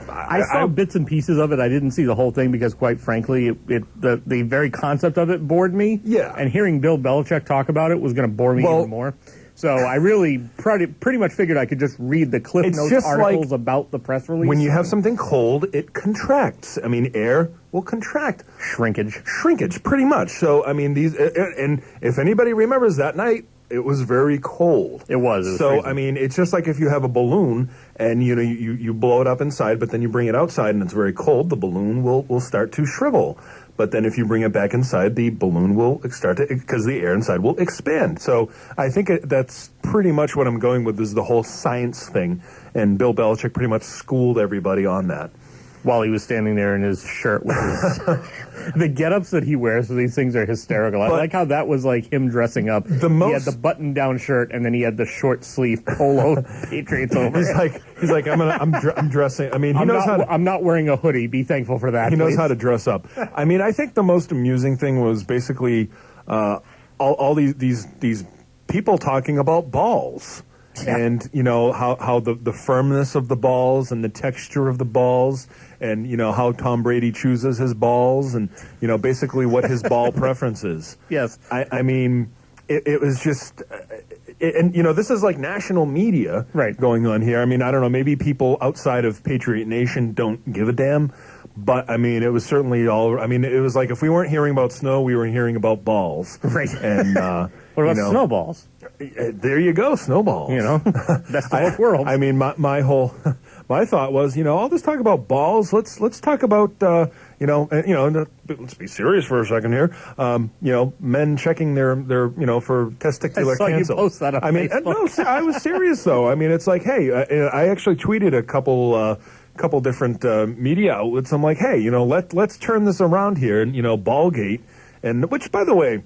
I saw bits and pieces of it. I didn't see the whole thing because, quite frankly, the very concept of it bored me.
Yeah.
And hearing Bill Belichick talk about it was going to bore me even more. So I really pretty much figured I could just read the Cliff Notes articles about the press release.
When you have something cold, it contracts. Air will contract.
Shrinkage,
pretty much. So these, and if anybody remembers that night, it was very cold.
It was
so
freezing.
It's just like if you have a balloon and you blow it up inside, but then you bring it outside and it's very cold, the balloon will start to shrivel. But then if you bring it back inside, the balloon will start to, because the air inside will expand. So I think that's pretty much what I'm going with, is the whole science thing. And Bill Belichick pretty much schooled everybody on that.
While he was standing there in his shirt with his... the get-ups that he wears for these things are hysterical. I like how that was like him dressing up. He had the button-down shirt, and then he had the short-sleeve polo Patriots over.
He's like, I'm dressing. He knows how to...
I'm not wearing a hoodie. Be thankful for that.
He knows how to dress up. I think the most amusing thing was basically all these people talking about balls. and how the firmness of the balls and the texture of the balls, and how Tom Brady chooses his balls, and basically what his ball preference is.
Yes,
I mean, it was just. And, this is like national media going on here. I mean, I don't know, maybe people outside of Patriot Nation don't give a damn. But, I mean, it was certainly it was like if we weren't hearing about snow, we were hearing about balls.
Right.
And,
what about snowballs?
There you go, snowballs.
Best of both worlds.
I mean, my thought was, all this talk about balls, let's talk about, let's be serious for a second here. Men checking their for testicular cancer.
I saw you post that on Facebook.
No, I was serious though. I mean, it's like, hey, I actually tweeted a couple different media outlets. I'm like, hey, let's turn this around here, and Ballgate, and which, by the way,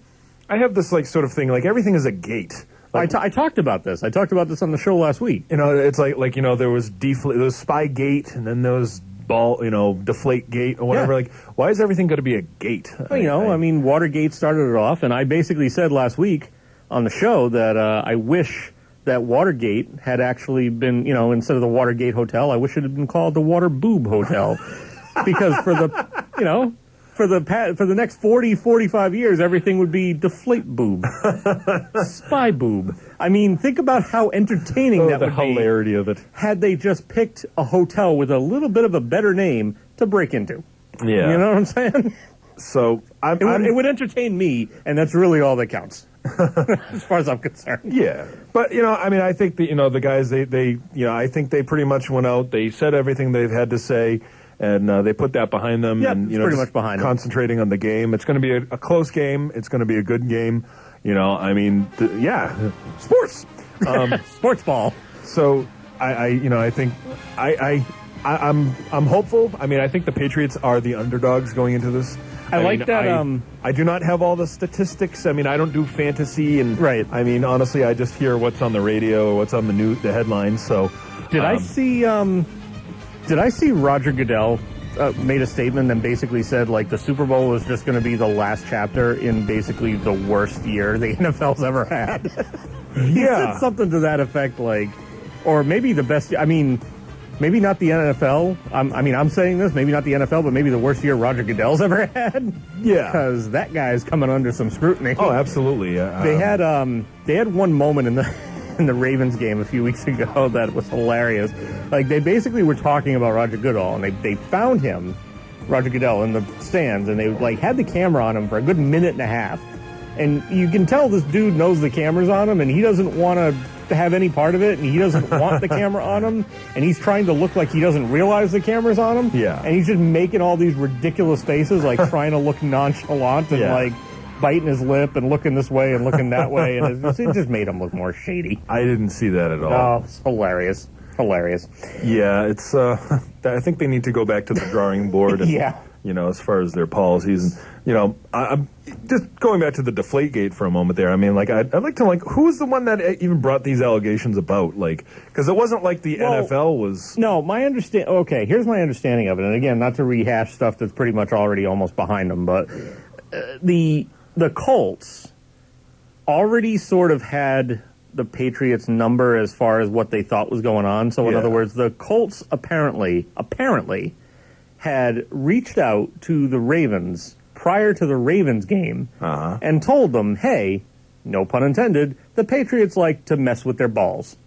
I have this like sort of thing, like everything is a gate. Like,
I talked about this. I talked about this on the show last week.
It's there was there was Spygate, and then there was Deflate Gate or whatever. Yeah. Like, why is everything going to be a gate?
Well, I mean, Watergate started it off, and I basically said last week on the show that I wish that Watergate had actually been, instead of the Watergate Hotel, I wish it had been called the Water Boob Hotel, because for the next 40, 45 years, everything would be Deflate Boob, Spy Boob. I mean, think about how entertaining that would be.
The hilarity of it.
Had they just picked a hotel with a little bit of a better name to break into.
Yeah.
You know what I'm saying?
So
it would entertain me, and that's really all that counts, as far as I'm concerned.
Yeah, but I think the guys I think they pretty much went out. They said everything they've had to say, and they put that behind them.
Yep,
and
pretty much behind them.
Concentrating on the game. It's going to be a close game. It's going to be a good game. Sports,
sports ball.
So I think I'm hopeful. I mean, I think the Patriots are the underdogs going into this.
I like that.
I do not have all the statistics. I mean, I don't do fantasy, and I mean, honestly, I just hear what's on the radio or what's on the headlines. So,
did I see Roger Goodell made a statement and basically said like the Super Bowl is just going to be the last chapter in basically the worst year the NFL's ever had. He said something to that effect, like, or maybe the best. I mean. Maybe not the NFL. I'm saying this. Maybe not the NFL, but maybe the worst year Roger Goodell's ever had.
Yeah,
because that guy's coming under some scrutiny.
Oh, absolutely.
They had one moment in the Ravens game a few weeks ago that was hilarious. Like they basically were talking about Roger Goodell, and they found him, Roger Goodell, in the stands, and they like had the camera on him for a good minute and a half, and you can tell this dude knows the camera's on him, and he doesn't want to have any part of it, and he doesn't want the camera on him, and he's trying to look like he doesn't realize the camera's on him.
Yeah.
And he's just making all these ridiculous faces, like trying to look nonchalant and like biting his lip and looking this way and looking that way, and it just made him look more shady.
I didn't see that at all.
Oh, it's hilarious. Hilarious.
Yeah, it's I think they need to go back to the drawing board. And, as far as their policies, and I'm just going back to the Deflategate for a moment there. I mean, like I'd like to who's the one that even brought these allegations about? Like, because it wasn't like the NFL was.
No, okay, here's my understanding of it, and again, not to rehash stuff that's pretty much already almost behind them, but the Colts already sort of had the Patriots' number as far as what they thought was going on. So, in other words, the Colts apparently had reached out to the Ravens prior to the Ravens game and told them, hey, no pun intended, the Patriots like to mess with their balls.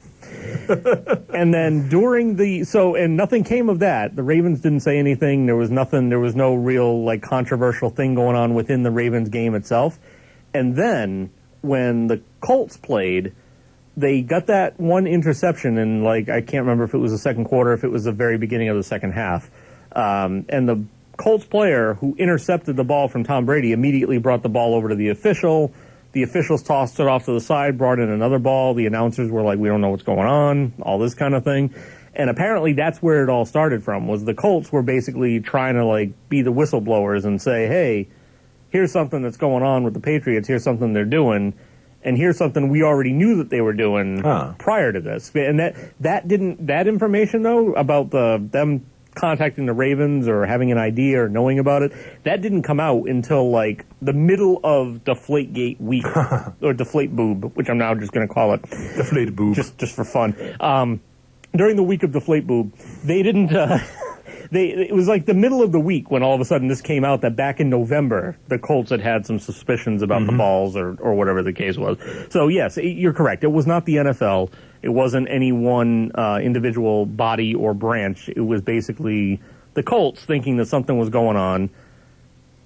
And then and nothing came of that. The Ravens didn't say anything. There was no real like controversial thing going on within the Ravens game itself. And then when the Colts played, they got that one interception in I can't remember if it was the second quarter, if it was the very beginning of the second half. And the Colts player who intercepted the ball from Tom Brady immediately brought the ball over to the official. The officials tossed it off to the side, brought in another ball. The announcers were like, we don't know what's going on, all this kind of thing. And apparently that's where it all started from, was the Colts were basically trying to be the whistleblowers and say, hey, here's something that's going on with the Patriots, here's something they're doing, and here's something we already knew that they were doing prior to this. And that information, though, about them contacting the Ravens or having an idea or knowing about it, that didn't come out until like the middle of Deflategate week or Deflate Boob, which I'm now just going to call it
Deflate Boob,
just for fun. During the week of Deflate Boob, they didn't. It was like the middle of the week when all of a sudden this came out that back in November the Colts had some suspicions about the balls or whatever the case was. So yes, you're correct. It was not the NFL. It wasn't any one individual body or branch. It was basically the Colts thinking that something was going on.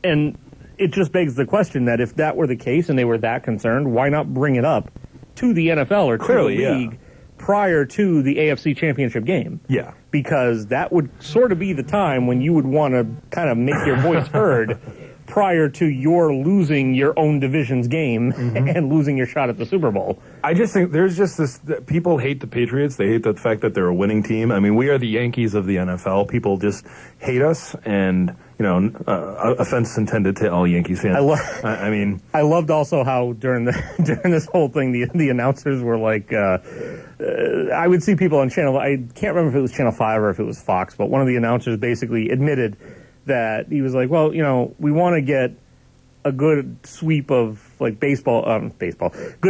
And it just begs the question that if that were the case and they were that concerned, why not bring it up to the NFL or to the league prior to the AFC Championship game?
Yeah.
Because that would sort of be the time when you would want to kind of make your voice heard prior to your losing your own division's game and losing your shot at the Super Bowl.
I just think there's just this, people hate the Patriots. They hate the fact that they're a winning team. I mean, we are the Yankees of the NFL. People just hate us, and, you know, offense intended to all Yankees fans. I mean,
I loved also how during this whole thing, the announcers were like, I would see people on channel, I can't remember if it was Channel 5 or if it was Fox, but one of the announcers basically admitted that he was like, well, you know, we want to get a good sweep of like good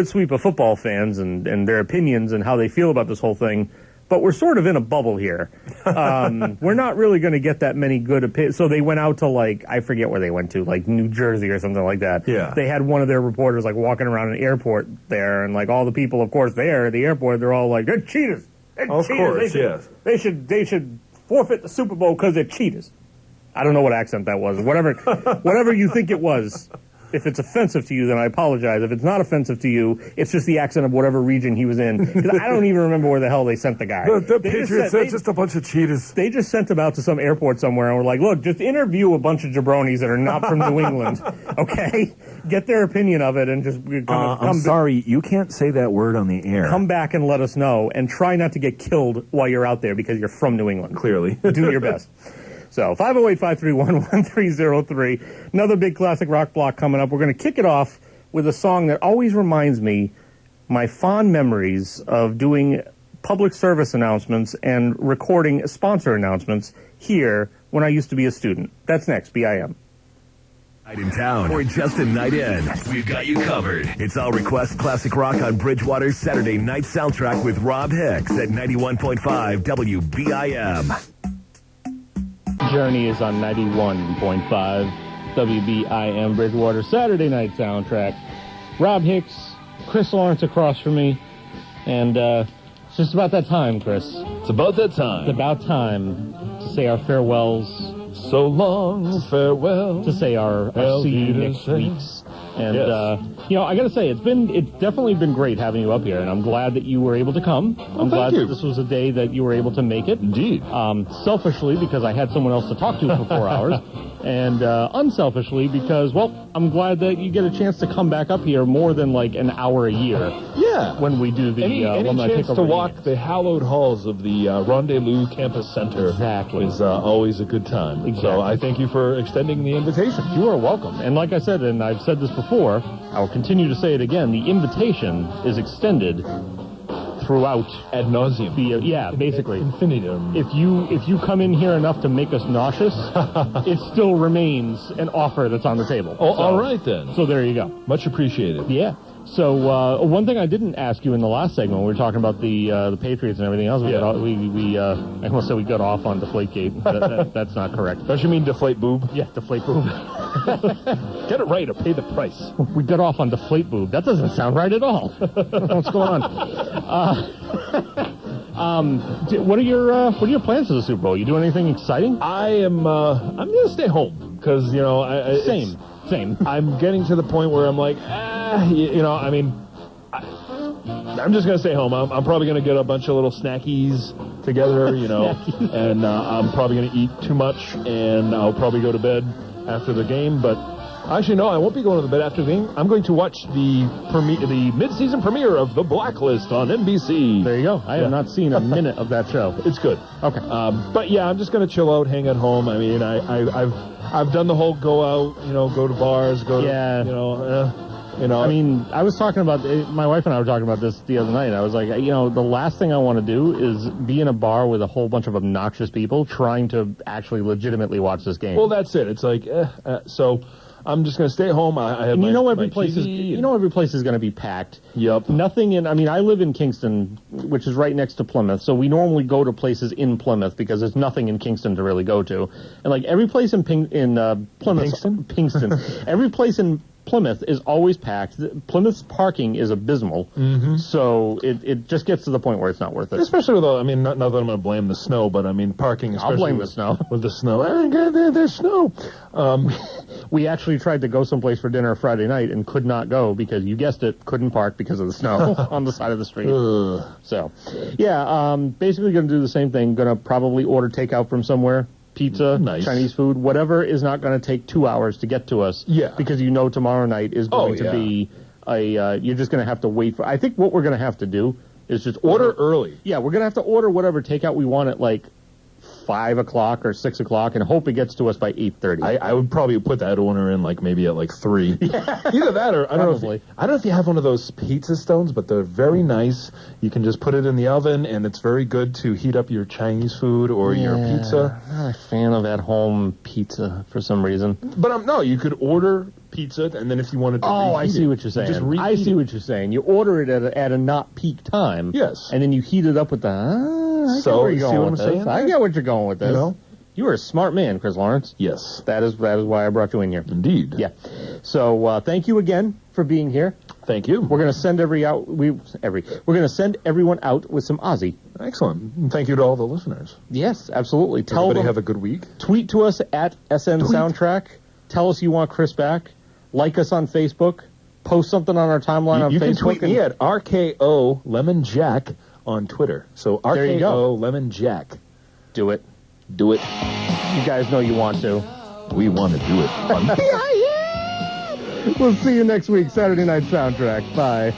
sweep of football fans and their opinions and how they feel about this whole thing. But we're sort of in a bubble here. We're not really going to get that many good opinions. So they went out to, like, I forget where they went to, like New Jersey or something like that.
Yeah.
They had one of their reporters, like, walking around an airport there, and, like, all the people, of course, there at the airport, they're all like, they're cheaters.
Of course, yes.
They should forfeit the Super Bowl because they're cheaters. I don't know what accent that was. Whatever you think it was. If it's offensive to you, then I apologize. If it's not offensive to you, it's just the accent of whatever region he was in. 'Cause I don't even remember where the hell they sent the guy.
The Patriots, they're just a bunch of cheaters.
They just sent him out to some airport somewhere and were like, look, just interview a bunch of jabronis that are not from New England, okay? Get their opinion of it and just
I'm sorry, you can't say that word on the air.
Come back and let us know, and try not to get killed while you're out there because you're from New England.
Clearly.
Do your best. So, 508-531-1303. Another big classic rock block coming up. We're going to kick it off with a song that always reminds me my fond memories of doing public service announcements and recording sponsor announcements here when I used to be a student. That's next, BIM.
Night in town or just a night in, we've got you covered. It's All Request Classic Rock on Bridgewater's Saturday night soundtrack with Rob Hicks at 91.5 WBIM.
Journey is on 91.5 WBIM Bridgewater Saturday night soundtrack. Rob Hicks, Chris Lawrence across from me, and it's just about that time, Chris.
It's about that time.
It's about time to say our farewells.
So long, farewell.
To say our see you next weeks. And, you know, I got to say, it's definitely been great having you up here, and I'm glad that you were able to come. I'm glad that this was a day that you were able to make it.
Indeed.
Selfishly, because I had someone else to talk to for 4 hours, and unselfishly, because, well, I'm glad that you get a chance to come back up here more than, like, an hour a year.
Yeah.
When we do the
any chance to walk the hallowed halls of the Rendezvous Campus Center is always a good time.
Exactly.
So I thank you for extending the invitation.
You are welcome. And like I said, and I've said this before, I'll continue to say it again, the invitation is extended throughout
ad nauseum.
Basically.
Infinitum.
If you come in here enough to make us nauseous, it still remains an offer that's on the table.
Oh, all right then.
So there you go.
Much appreciated.
Yeah. So one thing I didn't ask you in the last segment, when we were talking about the Patriots and everything else, I almost said we got off on Deflategate. That's not correct.
Don't you mean deflate boob?
Yeah, deflate boob.
Get it right or pay the price.
We got off on deflate boob. That doesn't sound right at all. What's going on? What are your plans for the Super Bowl? You doing anything exciting?
I'm gonna stay home because
Same.
I'm getting to the point where I'm like, I'm just going to stay home. I'm probably going to get a bunch of little snackies together, and I'm probably going to eat too much, and I'll probably go to bed after the game. But actually, no, I won't be going to bed after the game. I'm going to watch the mid-season premiere of The Blacklist on NBC.
There you go. I have not seen a minute of that show.
It's good.
Okay.
But yeah, I'm just going to chill out, hang at home. I mean, I've done the whole go out, go to bars, You know,
I mean, I was talking about, my wife and I were talking about this the other night. I was like, you know, the last thing I want to do is be in a bar with a whole bunch of obnoxious people trying to actually legitimately watch this game.
Well, that's it. It's like, so I'm just going to stay home. I have
and you know every
my
place
TV
every place is going to be packed.
Yep.
Nothing in. I mean, I live in Kingston, which is right next to Plymouth. So we normally go to places in Plymouth because there's nothing in Kingston to really go to. And like every place in Plymouth, Kingston, every place in Plymouth is always packed. Plymouth's parking is abysmal. Mm-hmm. So it just gets to the point where it's not worth it.
Especially with, I mean, not that I'm going to blame the snow, but I mean, parking, especially
I'll blame the snow.
With the snow. There's snow.
We actually tried to go someplace for dinner Friday night and could not go because, you guessed it, couldn't park because of the snow on the side of the street. So, yeah, basically going to do the same thing. Going to probably order takeout from somewhere. Pizza,
nice.
Chinese food, whatever is not going to take 2 hours to get to us.
Yeah.
Because you know tomorrow night is going to be you're just going to have to wait for, I think what we're going to have to do is just
order early.
Yeah, we're going to have to order whatever takeout we want at like 5 o'clock or 6 o'clock and hope it gets to us by 8:30.
I would probably put that order in like maybe at like 3. Yeah. Either that or I don't know if you have one of those pizza stones, but they're very nice. You can just put it in the oven and it's very good to heat up your Chinese food or your pizza.
I'm not a fan of at-home pizza for some reason.
But no, you could order pizza and then if you wanted to
I see what you're saying. I see what you're saying. You order it at a not peak time.
Yes.
And then you heat it up with the I get where you're going with this. I get what you're going with this.
You know?
You are a smart man, Chris Lawrence.
Yes.
That is why I brought you in here.
Indeed.
Yeah. So thank you again for being here.
Thank you.
We're going to send we're going to send everyone out with some Aussie.
Excellent. And thank you to all the listeners.
Yes, absolutely.
Tell everybody have a good week.
Tweet to us at SN Soundtrack. Tell us you want Chris back. Like us on Facebook. Post something on our timeline on Facebook.
You can tweet me at RKO Lemon Jack on Twitter. So RKO Lemon Jack.
Do it.
Do it.
You guys know you want to.
We want to do it.
We'll see you next week, Saturday Night Soundtrack. Bye.